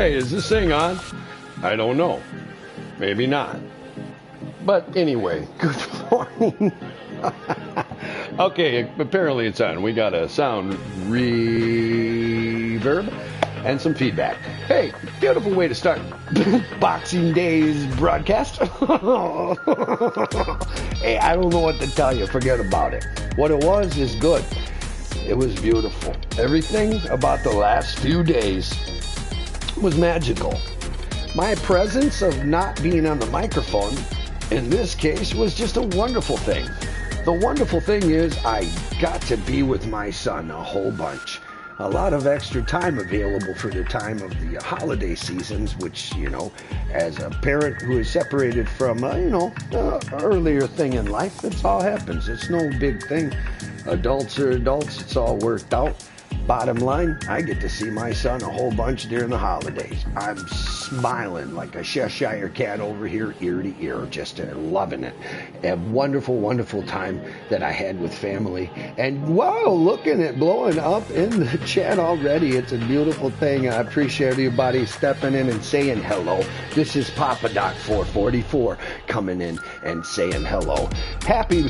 Hey, is this thing on? I don't know. Maybe not. But anyway, good morning. Okay, apparently it's on. We got a sound reverb and some feedback. Hey, beautiful way to start Boxing Day's broadcast. Hey, I don't know what to tell you. Forget about it. What it was is good. It was beautiful. Everything about the last few days was magical. My presence of not being on the microphone in this case was just a wonderful thing. The wonderful thing is I got to be with my son a whole bunch. A lot of extra time available for the time of the holiday seasons, which, you know, as a parent who is separated from, earlier thing in life, it's all happens. It's no big thing. Adults are adults. It's all worked out. Bottom line, I get to see my son a whole bunch during the holidays. I'm smiling like a Cheshire cat over here, ear to ear, just loving it. A wonderful, wonderful time that I had with family. And wow, looking at blowing up in the chat already. It's a beautiful thing. I appreciate everybody stepping in and saying hello. This is Papa Doc 444 coming in and saying hello. Happy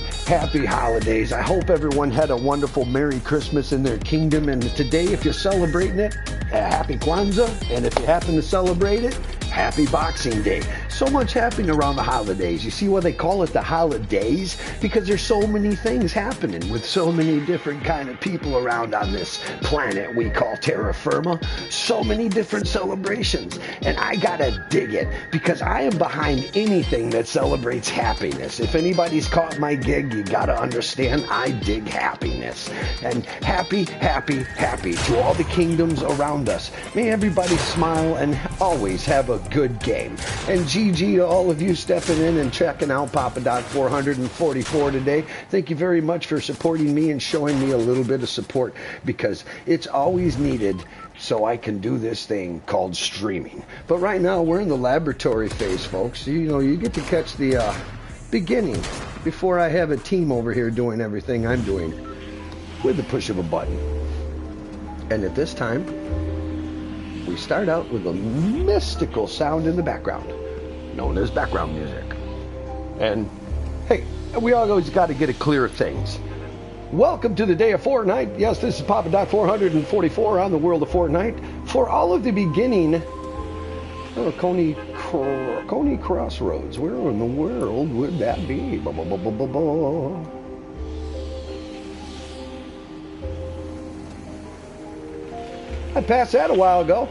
holidays. I hope everyone had a wonderful Merry Christmas in their kingdom. And today, if you're celebrating it, happy Kwanzaa. And if you happen to celebrate it, happy Boxing Day. So much happening around the holidays. You see why they call it the holidays? Because there's so many things happening with so many different kind of people around on this planet we call terra firma. So many different celebrations. And I gotta dig it because I am behind anything that celebrates happiness. If anybody's caught my gig, you gotta understand I dig happiness. And happy to all the kingdoms around us. May everybody smile and always have a good game. And GG to all of you stepping in and checking out Papa Doc 444 today. Thank you very much for supporting me and showing me a little bit of support because it's always needed so I can do this thing called streaming. But right now we're in the laboratory phase, folks. You get to catch the beginning before I have a team over here doing everything I'm doing with the push of a button. And at this time, we start out with a mystical sound in the background, known as background music. And hey, we always got to get it clear of things. Welcome to the day of Fortnite. Yes, this is Papa Doc 444 on the world of Fortnite. For all of the beginning, Coney Crossroads. Where in the world would that be? I passed that a while ago.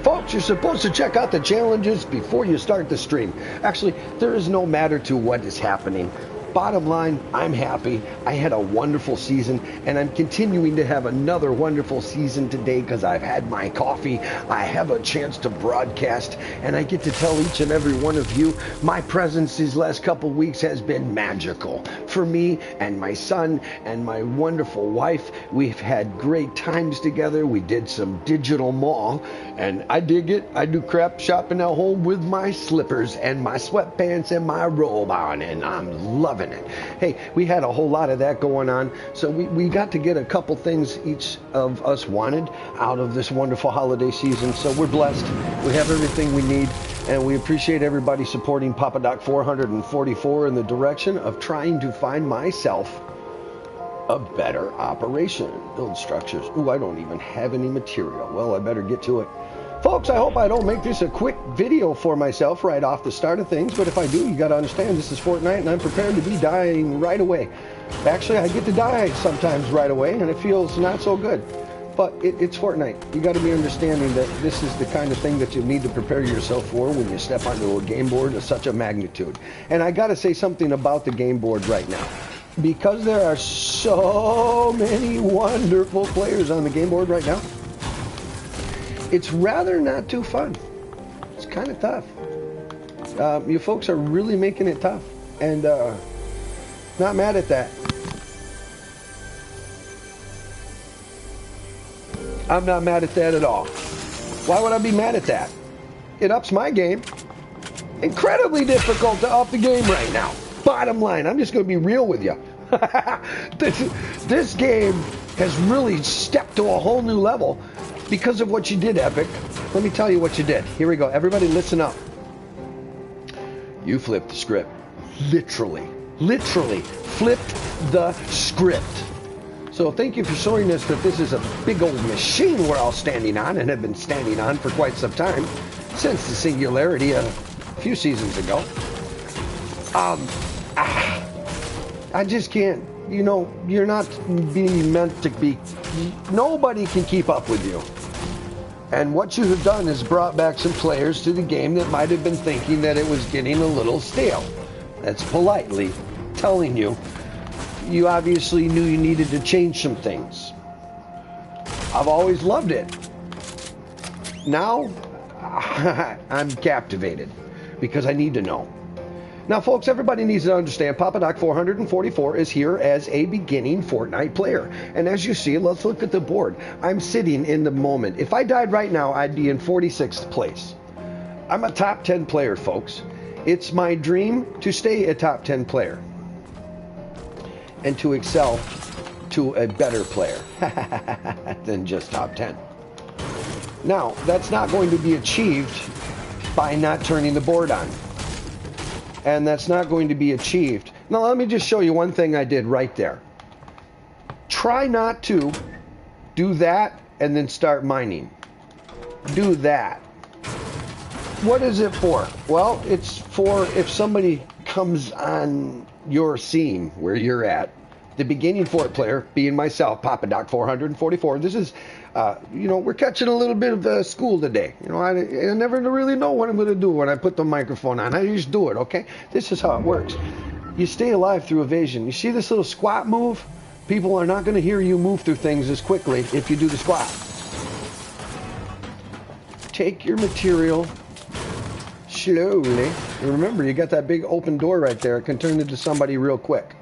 Folks, you're supposed to check out the challenges before you start the stream. Actually, there is no matter to what is happening. Bottom line, I'm happy. I had a wonderful season, and I'm continuing to have another wonderful season today because I've had my coffee. I have a chance to broadcast, and I get to tell each and every one of you my presence these last couple weeks has been magical for me and my son and my wonderful wife. We've had great times together. We did some digital mall, and I dig it. I do crap shopping at home with my slippers and my sweatpants and my robe on, and I'm loving it. Hey, we had a whole lot of that going on, so we got to get a couple things each of us wanted out of this wonderful holiday season, so we're blessed. We have everything we need, and we appreciate everybody supporting Papa Doc 444 in the direction of trying to find myself a better operation. Build structures. Ooh, I don't even have any material. Well, I better get to it. Folks, I hope I don't make this a quick video for myself right off the start of things, but if I do, you got to understand this is Fortnite, and I'm prepared to be dying right away. Actually, I get to die sometimes right away, and it feels not so good. But it's Fortnite. You got to be understanding that this is the kind of thing that you need to prepare yourself for when you step onto a game board of such a magnitude. And I got to say something about the game board right now. Because there are so many wonderful players on the game board right now, it's rather not too fun. It's kind of tough. You folks are really making it tough. And not mad at that. I'm not mad at that at all. Why would I be mad at that? It ups my game. Incredibly difficult to up the game right now. Bottom line, I'm just going to be real with you. This game has really stepped to a whole new level because of what you did, Epic. Let me tell you what you did. Here we go. Everybody listen up. You flipped the script. Literally flipped the script. So thank you for showing us that this is a big old machine we're all standing on and have been standing on for quite some time, since the singularity a few seasons ago. I just can't, you know, you're not being meant to be, nobody can keep up with you. And what you have done is brought back some players to the game that might have been thinking that it was getting a little stale. That's politely telling you, you obviously knew you needed to change some things. I've always loved it. Now, I'm captivated because I need to know. Now, folks, everybody needs to understand Papa Doc 444 is here as a beginning Fortnite player. And as you see, let's look at the board. I'm sitting in the moment. If I died right now, I'd be in 46th place. I'm a top 10 player, folks. It's my dream to stay a top 10 player and to excel to a better player than just top 10. Now, that's not going to be achieved by not turning the board on. And that's not going to be achieved. Now, let me just show you one thing I did right there. Try not to do that and then start mining. Do that. What is it for? Well, it's for if somebody comes on your scene where you're at, the beginning Fort player, being myself, Papa Doc 444. This is, you know, we're catching a little bit of school today. You know, I never really know what I'm going to do when I put the microphone on. I just do it, okay? This is how it works. You stay alive through evasion. You see this little squat move? People are not going to hear you move through things as quickly if you do the squat. Take your material slowly. And remember, you got that big open door right there. It can turn into somebody real quick.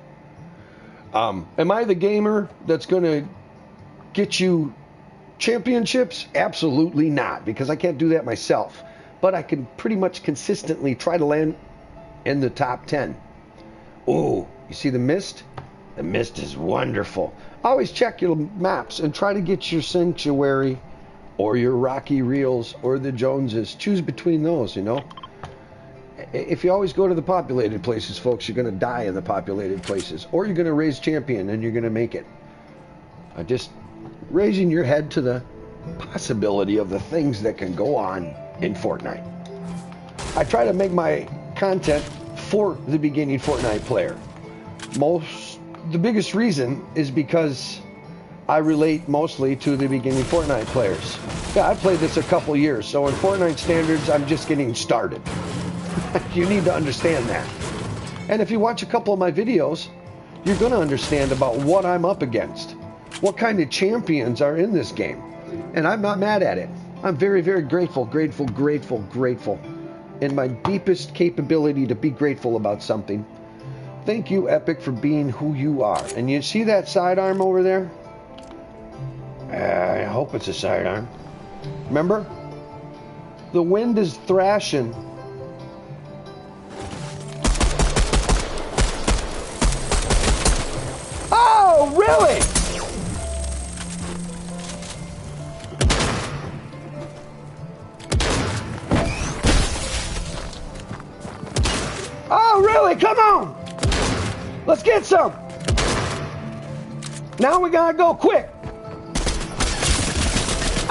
Am I the gamer that's going to get you championships? Absolutely not, because I can't do that myself. But I can pretty much consistently try to land in the top 10. Oh, you see the mist? The mist is wonderful. Always check your maps and try to get your Sanctuary or your Rocky Reels or the Joneses. Choose between those, you know. If you always go to the populated places, folks, you're going to die in the populated places. Or you're going to raise champion and you're going to make it. Just raising your head to the possibility of the things that can go on in Fortnite. I try to make my content for the beginning Fortnite player. The biggest reason is because I relate mostly to the beginning Fortnite players. Yeah, I played this a couple years, so in Fortnite standards, I'm just getting started. You need to understand that. And if you watch a couple of my videos, you're going to understand about what I'm up against. What kind of champions are in this game. And I'm not mad at it. I'm very, very grateful in my deepest capability to be grateful about something. Thank you, Epic, for being who you are. And you see that sidearm over there? I hope it's a sidearm. Remember? The wind is thrashing. Oh, really? Oh, really? Come on. Let's get some. Now we gotta go quick.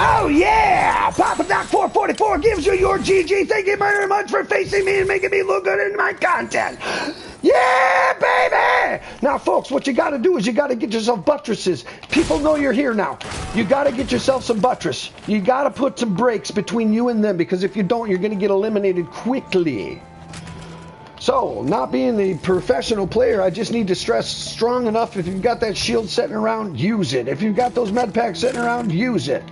Oh, yeah! Papa Doc 444 gives you your GG. Thank you very much for facing me and making me look good in my content. Yeah, baby! Now, folks, what you got to do is you got to get yourself buttresses. People know you're here now. You got to get yourself some buttress. You got to put some breaks between you and them, because if you don't, you're going to get eliminated quickly. So, not being the professional player, I just need to stress strong enough. If you've got that shield sitting around, use it. If you've got those med packs sitting around, use it.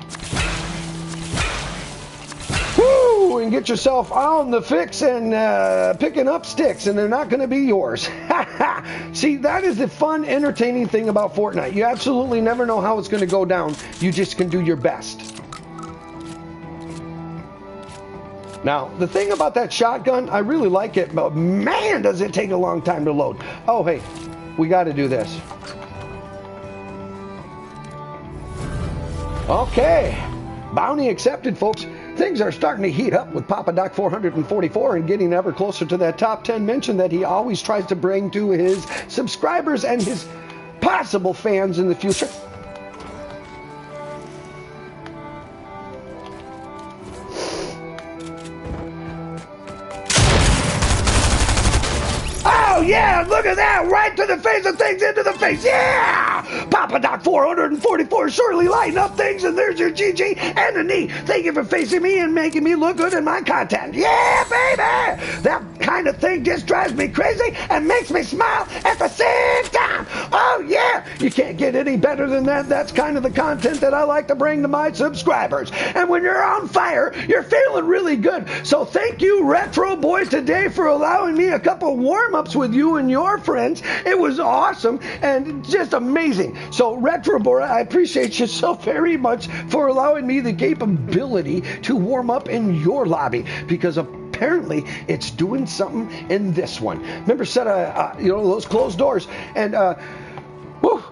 Woo! And get yourself on the fix and picking up sticks, and they're not going to be yours. See, that is the fun, entertaining thing about Fortnite. You absolutely never know how it's going to go down. You just can do your best. Now, the thing about that shotgun, I really like it, but man, does it take a long time to load. Oh, hey, we got to do this. Okay, Bounty accepted, folks. Things are starting to heat up with Papa Doc 444 and getting ever closer to that top 10 mention that he always tries to bring to his subscribers and his possible fans in the future. Oh, yeah, look at that. Right to the face of things, into the face. Yeah! Papa Doc 444 surely lighting up things, and there's your GG and a knee. Thank you for facing me and making me look good in my content. Yeah, baby! That kind of thing just drives me crazy and makes me smile at the same time. Oh, yeah! You can't get any better than that. That's kind of the content that I like to bring to my subscribers. And when you're on fire, you're feeling really good. So thank you, Retro Boys, today for allowing me a couple warm-ups with you and your friends. It was awesome and just amazing. So Retro Boy, I appreciate you so very much for allowing me the capability to warm up in your lobby, because apparently it's doing something in this one. Remember, set those closed doors, and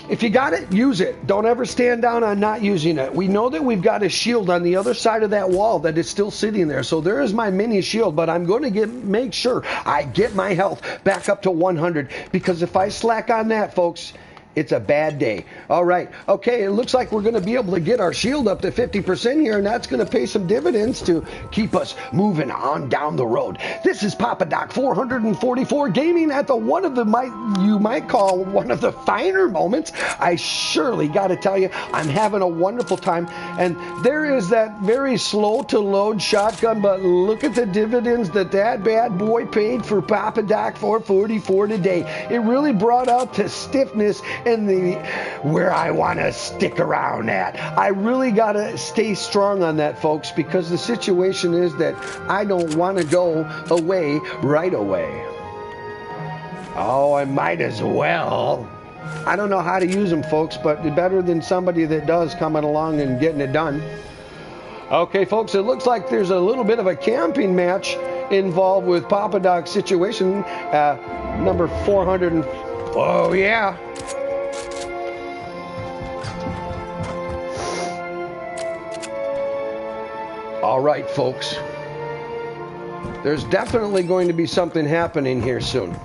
if you got it, use it. Don't ever stand down on not using it. We know that we've got a shield on the other side of that wall that is still sitting there. So there is my mini shield, but I'm going to make sure I get my health back up to 100, because if I slack on that, folks, it's a bad day. All right. Okay, it looks like we're going to be able to get our shield up to 50% here, and that's going to pay some dividends to keep us moving on down the road. This is Papa Doc 444 gaming at you might call one of the finer moments. I surely got to tell you, I'm having a wonderful time. And there is that very slow to load shotgun, but look at the dividends that bad boy paid for Papa Doc 444 today. It really brought out the stiffness and where I want to stick around at. I really got to stay strong on that, folks, because the situation is that I don't want to go away right away. Oh, I might as well. I don't know how to use them, folks, but better than somebody that does coming along and getting it done. Okay, folks, it looks like there's a little bit of a camping match involved with Papa Doc's situation. Number 400. Oh, yeah. All right, folks. There's definitely going to be something happening here soon.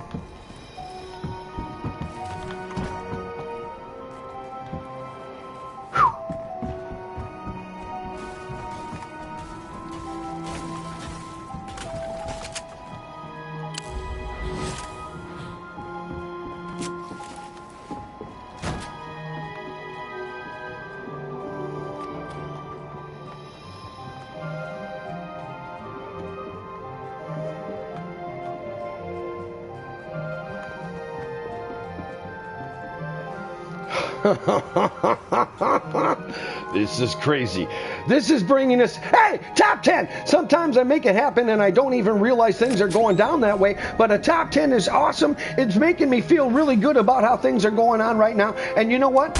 This is crazy. This is bringing us, hey, top 10. Sometimes I make it happen and I don't even realize things are going down that way, but a top 10 is awesome. It's making me feel really good about how things are going on right now. And you know what?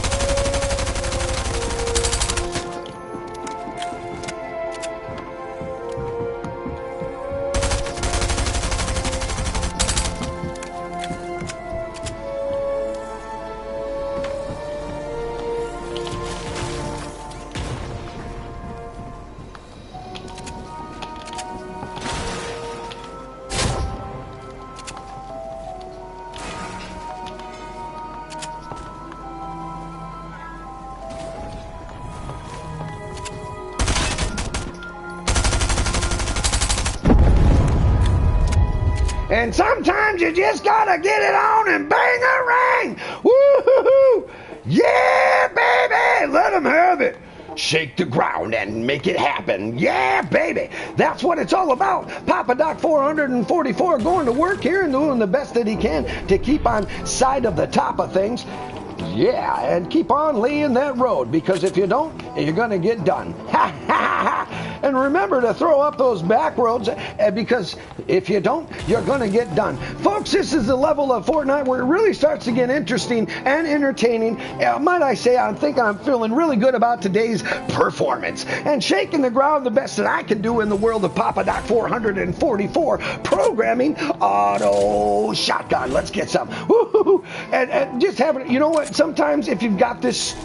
And sometimes you just gotta get it on and bang a ring. Woo-hoo-hoo. Yeah, baby. Let them have it. Shake the ground and make it happen. Yeah, baby. That's what it's all about. Papa Doc 444 going to work here and doing the best that he can to keep on side of the top of things. Yeah, and keep on laying that road, because if you don't, you're going to get done. Ha, ha, ha, ha. And remember to throw up those back roads, because if you don't, you're going to get done. Folks, this is the level of Fortnite where it really starts to get interesting and entertaining. Might I say, I think I'm feeling really good about today's performance and shaking the ground the best that I can do in the world of Papa Doc 444 programming auto shotgun. Let's get some. Woo-hoo-hoo. And just having, you know what? Sometimes if you've got this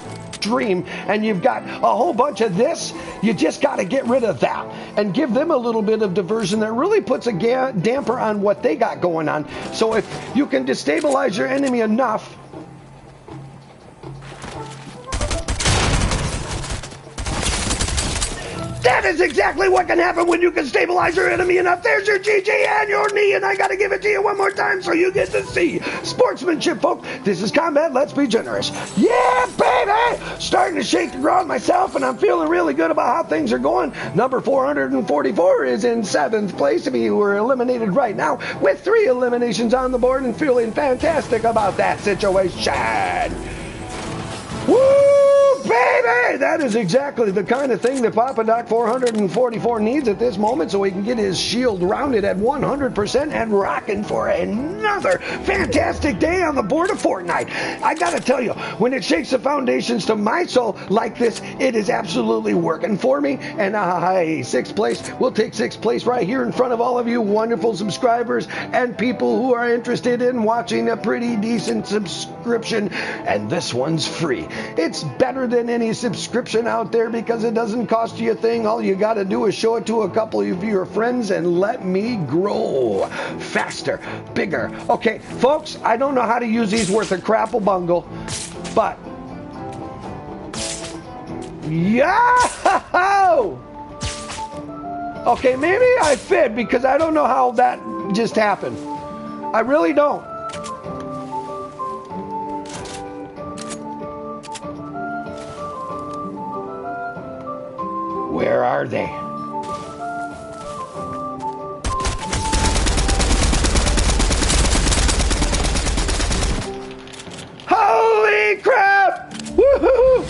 dream and you've got a whole bunch of this, you just got to get rid of that and give them a little bit of diversion that really puts a damper on what they got going on. So if you can destabilize your enemy enough, that is exactly what can happen when you can stabilize your enemy enough. There's your GG and your knee, and I got to give it to you one more time so you get to see sportsmanship, folks. This is combat. Let's be generous. Yeah, baby! Starting to shake the ground myself, and I'm feeling really good about how things are going. Number 444 is in 7th place. If you were eliminated right now with 3 eliminations on the board and feeling fantastic about that situation. Woo! Baby, that is exactly the kind of thing that Papa Doc 444 needs at this moment so he can get his shield rounded at 100% and rocking for another fantastic day on the board of Fortnite. I gotta tell you, when it shakes the foundations to my soul like this, it is absolutely working for me. And 6th place, we'll take 6th place right here in front of all of you wonderful subscribers and people who are interested in watching a pretty decent subscription. And this one's free. It's better than any subscription out there because it doesn't cost you a thing. All you got to do is show it to a couple of your friends and let me grow faster, bigger. Okay, folks, I don't know how to use these worth a crapple bungle, but yeah! Okay, maybe I fib because I don't know how that just happened. I really don't. Where are they? Holy crap! Woohoo!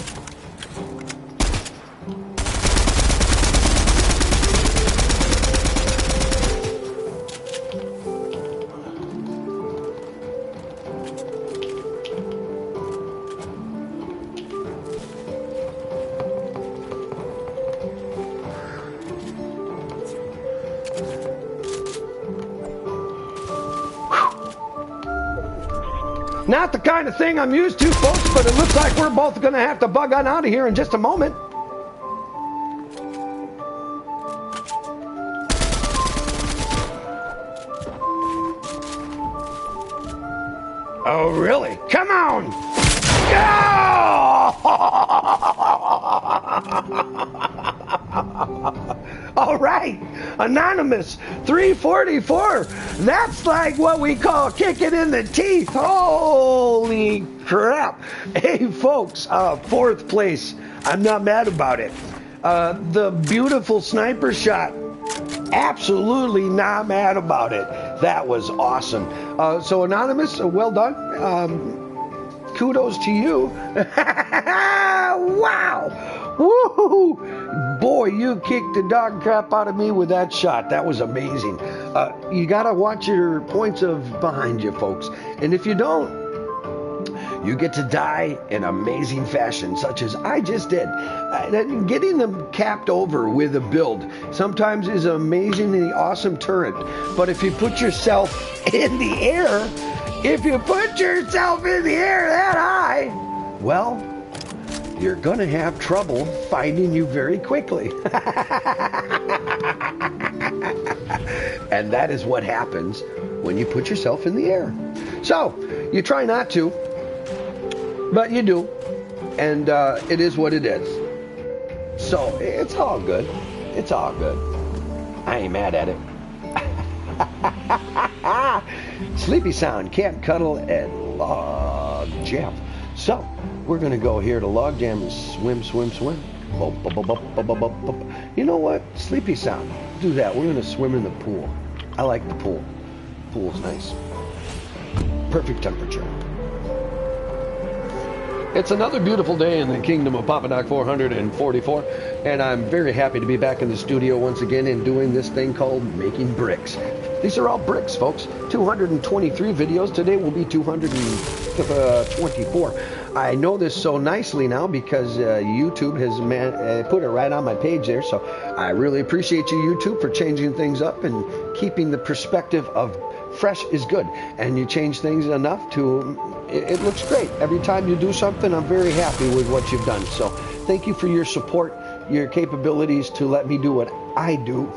Not the kind of thing I'm used to, folks, but it looks like we're both going to have to bug on out of here in just a moment. Oh, really? Come on! All right, Anonymous 344. That's like what we call kicking in the teeth. Holy crap. Hey, folks, 4th place. I'm not mad about it. The beautiful sniper shot. Absolutely not mad about it. That was awesome. So, Anonymous, well done. Kudos to you. Wow. Woo! Boy, you kicked the dog crap out of me with that shot. That was amazing. You got to watch your points of behind you, folks. And if you don't, you get to die in amazing fashion, such as I just did. Getting them capped over with a build sometimes is an amazingly awesome turret. But if you put yourself in the air, that high, well, you're going to have trouble finding you very quickly. And that is what happens when you put yourself in the air. So, you try not to, but you do. And it is what it is. So, it's all good. It's all good. I ain't mad at it. Sleepy Sound can't cuddle and log jam. So, we're going to go here to log jam and swim. You know what? Sleepy Sound. Do that. We're going to swim in the pool. I like the pool. Pool's nice. Perfect temperature. It's another beautiful day in the kingdom of Papa Doc 444, and I'm very happy to be back in the studio once again and doing this thing called making bricks. These are all bricks, folks. 223 videos. Today will be 224. I know this so nicely now because YouTube has put it right on my page there. So I really appreciate you, YouTube, for changing things up and keeping the perspective of fresh is good. And you change things enough to, it looks great. Every time you do something, I'm very happy with what you've done. So thank you for your support, your capabilities to let me do what I do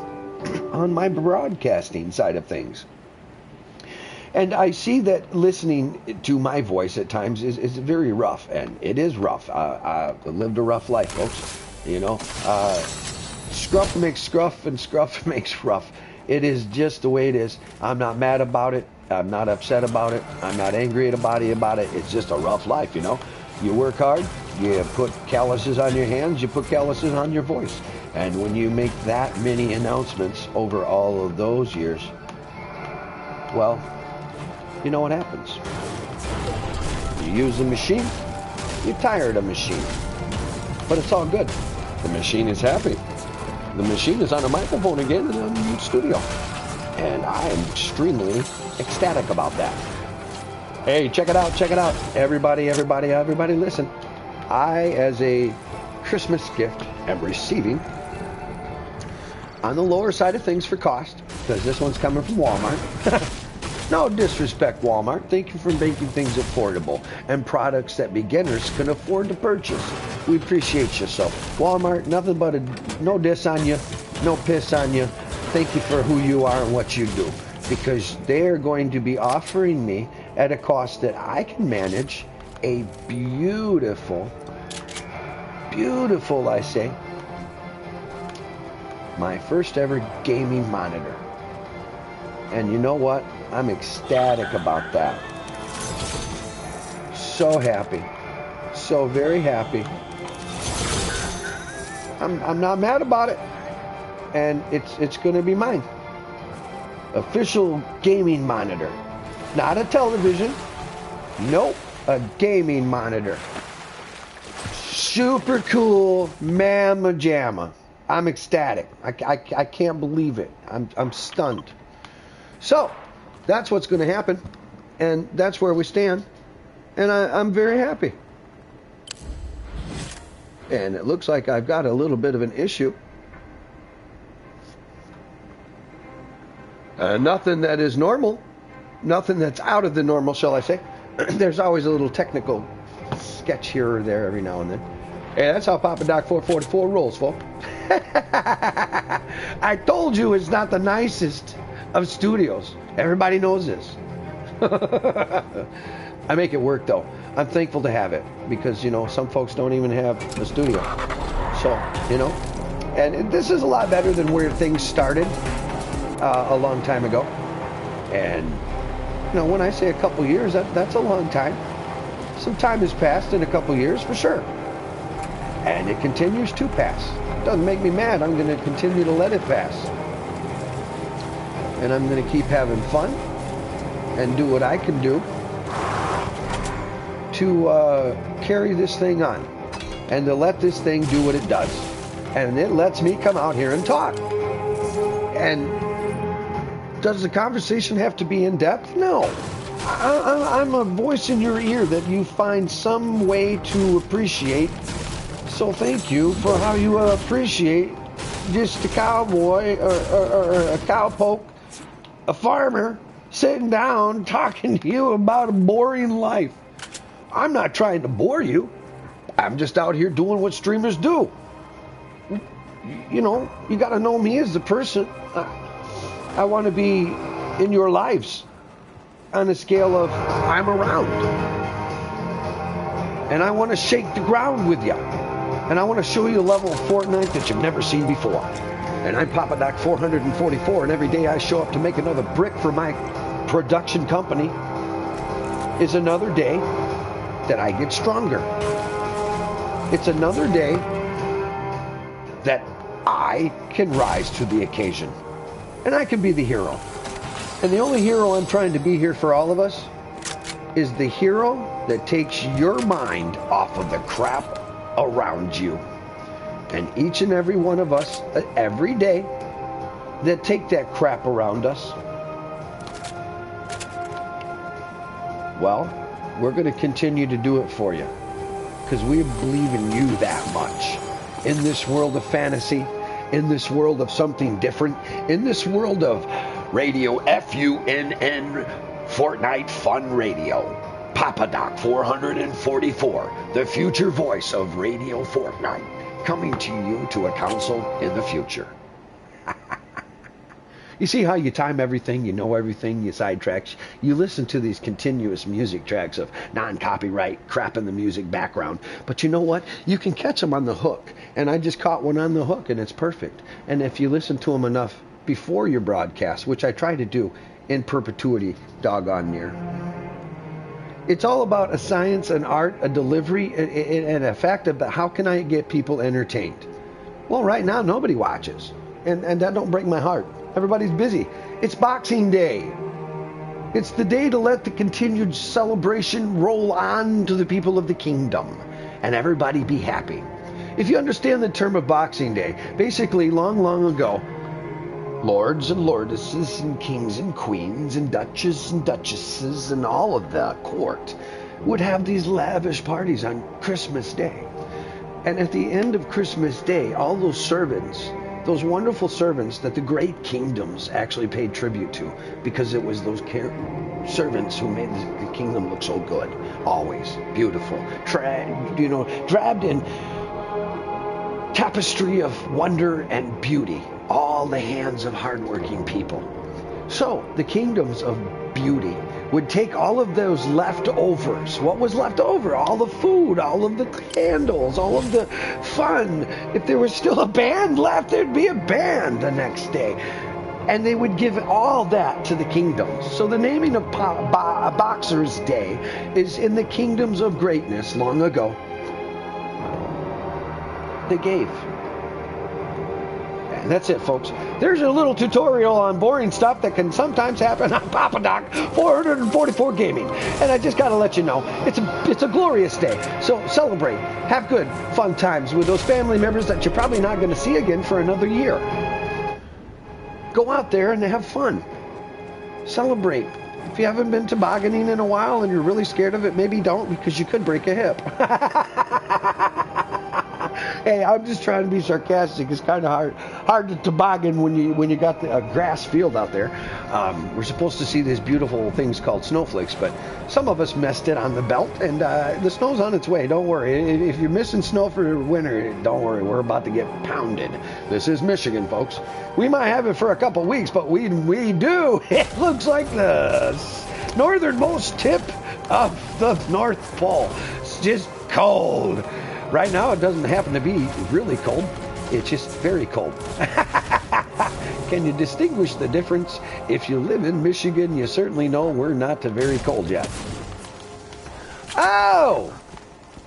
on my broadcasting side of things. And I see that listening to my voice at times is very rough, and it is rough. I lived a rough life, folks. You know, scruff makes scruff, and scruff makes rough. It is just the way it is. I'm not mad about it. I'm not upset about it. I'm not angry at anybody about it. It's just a rough life, you know. You work hard. You put calluses on your hands. You put calluses on your voice. And when you make that many announcements over all of those years, well, you know what happens. You use the machine, you're tired of the machine. But it's all good. The machine is happy. The machine is on a microphone again in the studio. And I am extremely ecstatic about that. Hey, check it out, check it out. Everybody listen. I, as a Christmas gift, am receiving, on the lower side of things for cost, because this one's coming from Walmart. No disrespect, Walmart. Thank you for making things affordable and products that beginners can afford to purchase. We appreciate you. So, Walmart, nothing but no diss on you, no piss on you. Thank you for who you are and what you do, because they are going to be offering me at a cost that I can manage a beautiful, I say, my first ever gaming monitor. And you know what? I'm ecstatic about that. So happy. So very happy. I'm not mad about it. And it's going to be mine. Official gaming monitor. Not a television. Nope. A gaming monitor. Super cool mamma jamma. I'm ecstatic. I can't believe it. I'm stunned. So, that's what's going to happen, and that's where we stand, and I'm very happy. And it looks like I've got a little bit of an issue. Nothing that is normal, nothing that's out of the normal, shall I say. There's always a little technical sketch here or there every now and then. Hey, that's how Papa Doc 444 rolls, folks. I told you it's not the nicest of studios. Everybody knows this. I make it work, though. I'm thankful to have it because, you know, some folks don't even have a studio. So, you know, and this is a lot better than where things started a long time ago. And, you know, when I say a couple years, that's a long time. Some time has passed in a couple years, for sure. And it continues to pass. It doesn't make me mad. I'm going to continue to let it pass. And I'm going to keep having fun and do what I can do to carry this thing on and to let this thing do what it does. And it lets me come out here and talk. And does the conversation have to be in depth? No. I'm a voice in your ear that you find some way to appreciate. So thank you for how you appreciate just a cowboy or a cowpoke, a farmer, sitting down talking to you about a boring life. I'm not trying to bore you. I'm just out here doing what streamers do. You know, you got to know me as the person. I want to be in your lives on a scale of I'm around. And I want to shake the ground with you. And I want to show you a level of Fortnite that you've never seen before. And I'm Papa Doc 444, and every day I show up to make another brick for my production company is another day that I get stronger. It's another day that I can rise to the occasion. And I can be the hero. And the only hero I'm trying to be here for all of us is the hero that takes your mind off of the crap around you. And each and every one of us, every day, that take that crap around us, well, we're going to continue to do it for you. because we believe in you that much. In this world of fantasy, in this world of something different, in this world of Radio FUNN, Fortnite Fun Radio. Papa Doc 444, the future voice of Radio Fortnite, coming to you to a console in the future. You see how you time everything, you know everything, you sidetracks. You listen to these continuous music tracks of non-copyright crap in the music background. But you know what? You can catch them on the hook. And I just caught one on the hook, and it's perfect. And if you listen to them enough before your broadcast, which I try to do in perpetuity, doggone near. It's all about a science, an art, a delivery, and a fact about how can I get people entertained. Well, right now, nobody watches. And that don't break my heart. Everybody's busy. It's Boxing Day. It's the day to let the continued celebration roll on to the people of the kingdom and everybody be happy. If you understand the term of Boxing Day, basically long, long ago, lords and lordesses and kings and queens and duchesses and duchesses and all of the court would have these lavish parties on Christmas Day. And at the end of Christmas Day, all those servants, those wonderful servants that the great kingdoms actually paid tribute to, because it was those servants who made the kingdom look so good, always beautiful, draped in tapestry of wonder and beauty, all the hands of hardworking people. So the kingdoms of beauty would take all of those leftovers. What was left over? All the food, all of the candles, all of the fun. If there was still a band left, there'd be a band the next day. And they would give all that to the kingdoms. So the naming of Boxer's Day is in the kingdoms of greatness long ago. They gave. And that's it, folks. There's a little tutorial on boring stuff that can sometimes happen on Papa Doc 444 Gaming. And I just got to let you know, it's a glorious day. So celebrate. Have good, fun times with those family members that you're probably not going to see again for another year. Go out there and have fun. Celebrate. If you haven't been tobogganing in a while and you're really scared of it, maybe don't, because you could break a hip. Hey, I'm just trying to be sarcastic. It's kind of hard to toboggan when you got a grass field out there. We're supposed to see these beautiful things called snowflakes, but some of us messed it on the belt, and the snow's on its way. Don't worry. If you're missing snow for winter, don't worry. We're about to get pounded. This is Michigan, folks. We might have it for a couple weeks, but we do. It looks like the northernmost tip of the North Pole. It's just cold. Right now, it doesn't happen to be really cold. It's just very cold. Can you distinguish the difference? If you live in Michigan, you certainly know we're not very cold yet. Oh,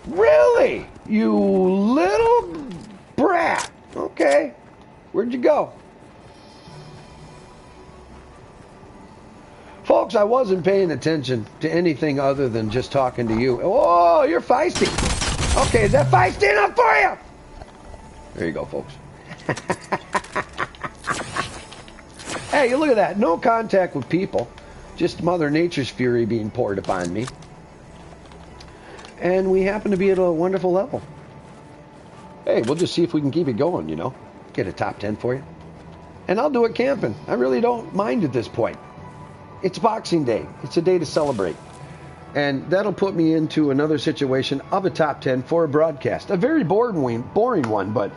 really? You little brat. Okay. Where'd you go? Folks, I wasn't paying attention to anything other than just talking to you. Oh, you're feisty. Okay, is that feisty enough for you? There you go, folks. Hey, look at that. No contact with people. Just Mother Nature's fury being poured upon me. And we happen to be at a wonderful level. Hey, we'll just see if we can keep it going, you know. Get a top 10 for you. And I'll do it camping. I really don't mind at this point. It's Boxing Day. It's a day to celebrate. And that'll put me into another situation of a top 10 for a broadcast. A very boring one, but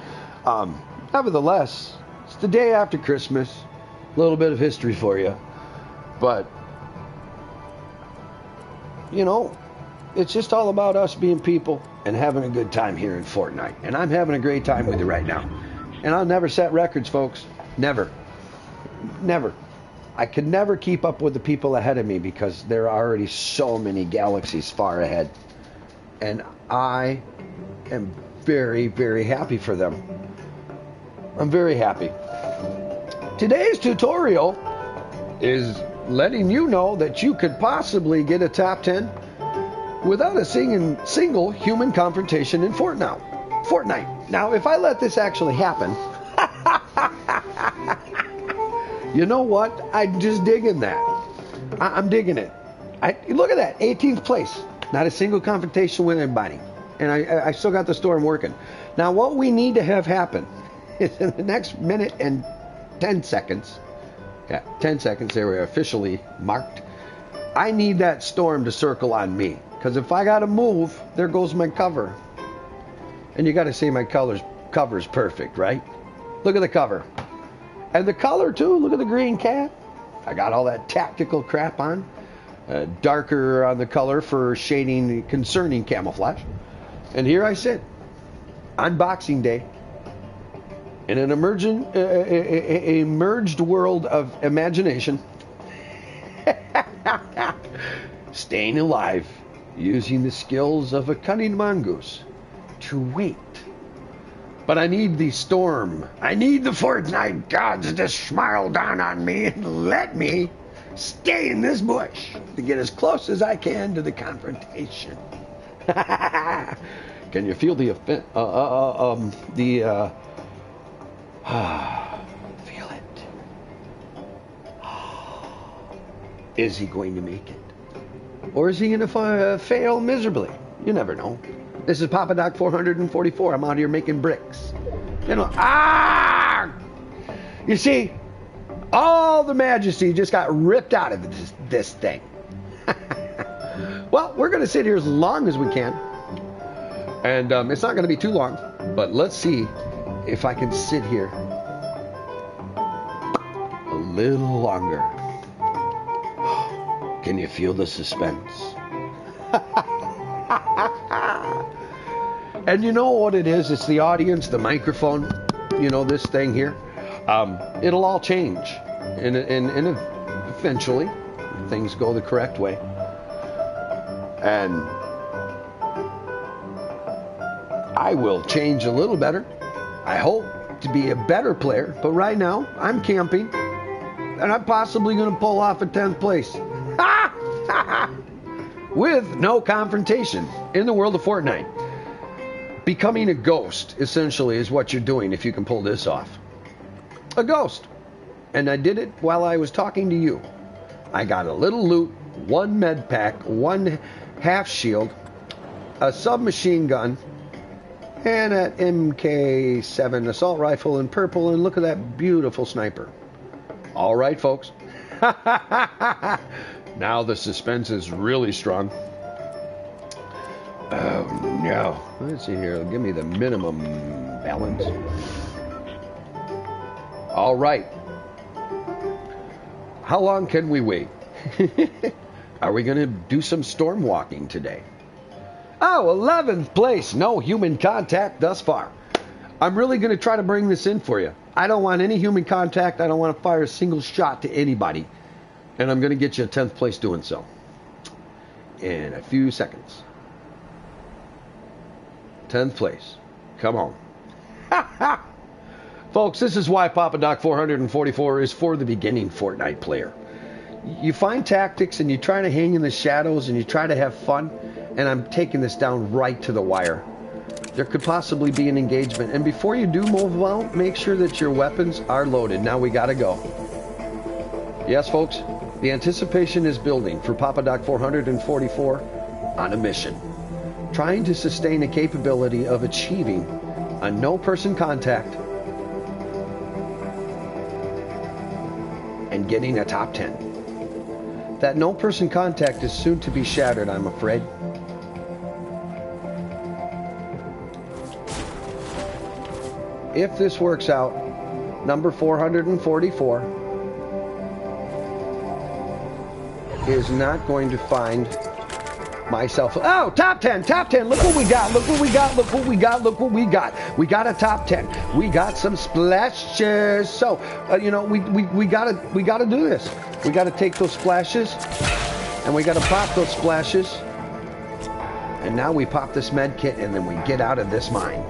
nevertheless, it's the day after Christmas. A little bit of history for you. But, you know, it's just all about us being people and having a good time here in Fortnite. And I'm having a great time with you right now. And I'll never set records, folks. Never. Never. I could never keep up with the people ahead of me because there are already so many galaxies far ahead. And I am very, very happy for them. I'm very happy. Today's tutorial is letting you know that you could possibly get a top 10 without a single human confrontation in Fortnite. Now, if I let this actually happen, you know what? I'm just digging that. I'm digging it. Look at that, 18th place. Not a single confrontation with anybody. and I still got the storm working. Now, what we need to have happen is in the next minute and 10 seconds, yeah, 10 seconds, they were officially marked, I need that storm to circle on me. Because if I got to move, there goes my cover. And you got to say my cover's perfect, right? Look at the cover. And the color, too. Look at the green cat. I got all that tactical crap on. Darker on the color for shading concerning camouflage. And here I sit on Boxing Day in an emerged world of imagination. Staying alive using the skills of a cunning mongoose to wait. But I need the storm. I need the Fortnite gods to smile down on me and let me stay in this bush to get as close as I can to the confrontation. Can you feel the feel it? Is he going to make it? Or is he going to fail miserably? You never know. This is Papa Doc 444. I'm out here making bricks. You know, You see, all the majesty just got ripped out of this thing. Well, we're going to sit here as long as we can. And it's not going to be too long. But let's see if I can sit here a little longer. Can you feel the suspense? And you know what it is? It's the audience, the microphone, you know, this thing here. It'll all change. And eventually, things go the correct way. And I will change a little better. I hope to be a better player. But right now, I'm camping. And I'm possibly going to pull off a 10th place. With no confrontation in the world of Fortnite. Becoming a ghost, essentially, is what you're doing if you can pull this off. A ghost. And I did it while I was talking to you. I got a little loot, 1 med pack, 1 half shield, a submachine gun, and an MK7 assault rifle in purple, and look at that beautiful sniper. All right, folks. Now the suspense is really strong. Oh, no. Let's see here. Give me the minimum balance. All right. How long can we wait? Are we going to do some storm walking today? Oh, 11th place. No human contact thus far. I'm really going to try to bring this in for you. I don't want any human contact. I don't want to fire a single shot to anybody. And I'm going to get you a 10th place doing so. In a few seconds. 10th place. Come on. Folks, this is why Papa Doc 444 is for the beginning Fortnite player. You find tactics and you try to hang in the shadows and you try to have fun. And I'm taking this down right to the wire. There could possibly be an engagement. And before you do move out, make sure that your weapons are loaded. Now we gotta go. Yes, folks, the anticipation is building for Papa Doc 444 on a mission. Trying to sustain a capability of achieving a no-person contact and getting a top 10. That no-person contact is soon to be shattered, I'm afraid. If this works out, number 444 is not going to find myself. Oh, top 10, top 10. Look what we got. Look what we got. Look what we got. Look what we got. We got a top 10. We got some splashes. So, you know, we gotta do this. We gotta take those splashes and we gotta pop those splashes. And now we pop this med kit and then we get out of this mine.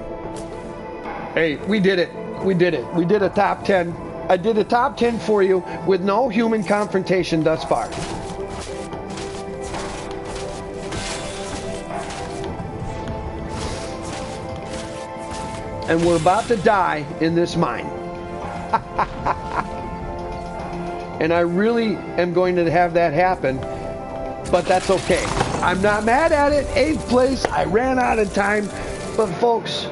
Hey, we did it. We did it. We did a top 10. I did a top 10 for you with no human confrontation thus far. And we're about to die in this mine. And I really am going to have that happen, but that's okay. I'm not mad at it. 8th place. I ran out of time. But folks,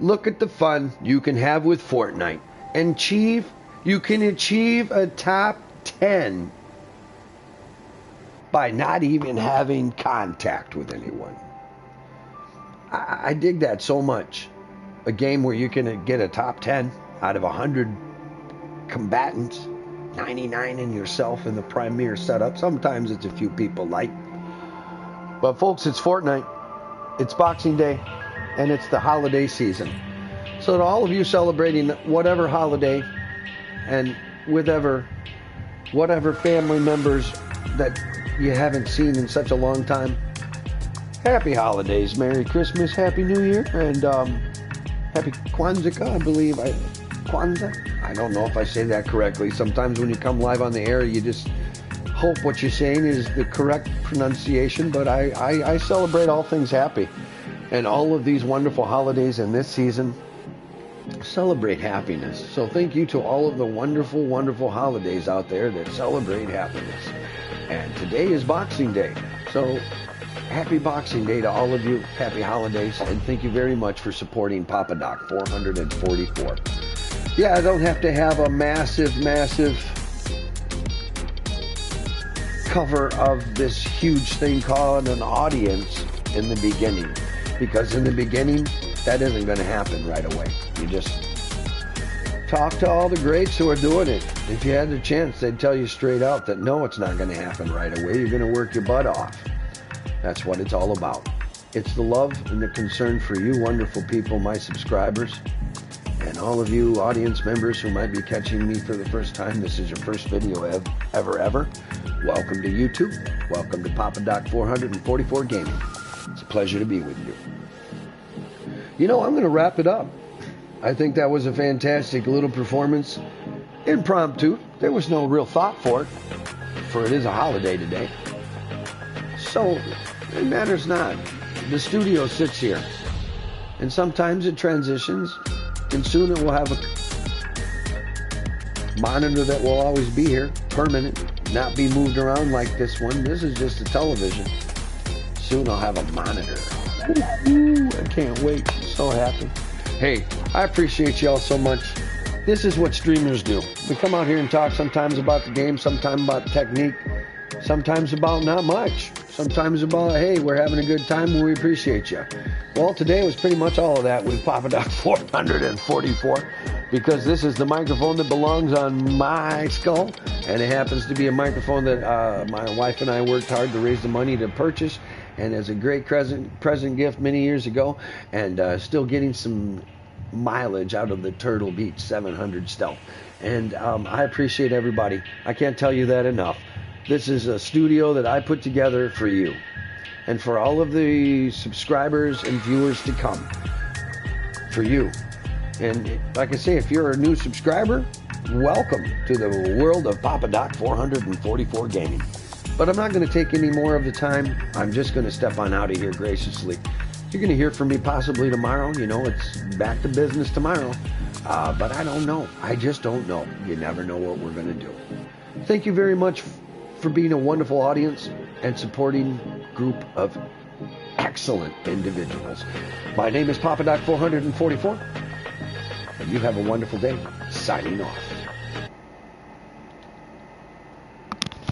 look at the fun you can have with Fortnite. And you can achieve a top 10 by not even having contact with anyone. I dig that so much. A game where you can get a top 10 out of 100 combatants, 99 in yourself in the premier setup. Sometimes it's a few people light. But folks, it's Fortnite, it's Boxing Day, and it's the holiday season. So to all of you celebrating whatever holiday and whatever family members that you haven't seen in such a long time, happy holidays, Merry Christmas, Happy New Year, and Happy Kwanzaa, I believe. Kwanzaa? I don't know if I say that correctly. Sometimes when you come live on the air, you just hope what you're saying is the correct pronunciation, but I celebrate all things happy. And all of these wonderful holidays in this season celebrate happiness. So thank you to all of the wonderful, wonderful holidays out there that celebrate happiness. And today is Boxing Day. So happy Boxing Day to all of you. Happy holidays. And thank you very much for supporting Papa Doc 444. Yeah, I don't have to have a massive cover of this huge thing called an audience in the beginning. Because in the beginning, that isn't going to happen right away. You just talk to all the greats who are doing it. If you had the chance, they'd tell you straight out that no, it's not going to happen right away. You're going to work your butt off. That's what it's all about. It's the love and the concern for you wonderful people, my subscribers, and all of you audience members who might be catching me for the first time. This is your first video ever. Welcome to YouTube. Welcome to Papa Doc 444 Gaming. It's a pleasure to be with you. You know, I'm going to wrap it up. I think that was a fantastic little performance. Impromptu. There was no real thought for it, for it is a holiday today. So, it matters not. The studio sits here. And sometimes it transitions. And soon it will have a monitor that will always be here, permanent, not be moved around like this one. This is just a television. Soon I'll have a monitor. Ooh, I can't wait. I'm so happy. Hey, I appreciate y'all so much. This is what streamers do. We come out here and talk sometimes about the game, sometimes about technique, sometimes about not much, sometimes about, hey, we're having a good time and we appreciate you. Well, today was pretty much all of that with Papa Doc 444, because this is the microphone that belongs on my skull, and it happens to be a microphone that my wife and I worked hard to raise the money to purchase, and as a great present gift many years ago, and still getting some mileage out of the Turtle Beach 700 Stealth. And I appreciate everybody. I can't tell you that enough. This is a studio that I put together for you and for all of the subscribers and viewers to come. For you. And like I say, if you're a new subscriber, welcome to the world of Papa Doc 444 Gaming. But I'm not going to take any more of the time. I'm just going to step on out of here graciously. You're going to hear from me possibly tomorrow. You know, it's back to business tomorrow. But I don't know. I just don't know. You never know what we're going to do. Thank you very much for being a wonderful audience and supporting group of excellent individuals. My name is Papa Doc 444. And you have a wonderful day. Signing off.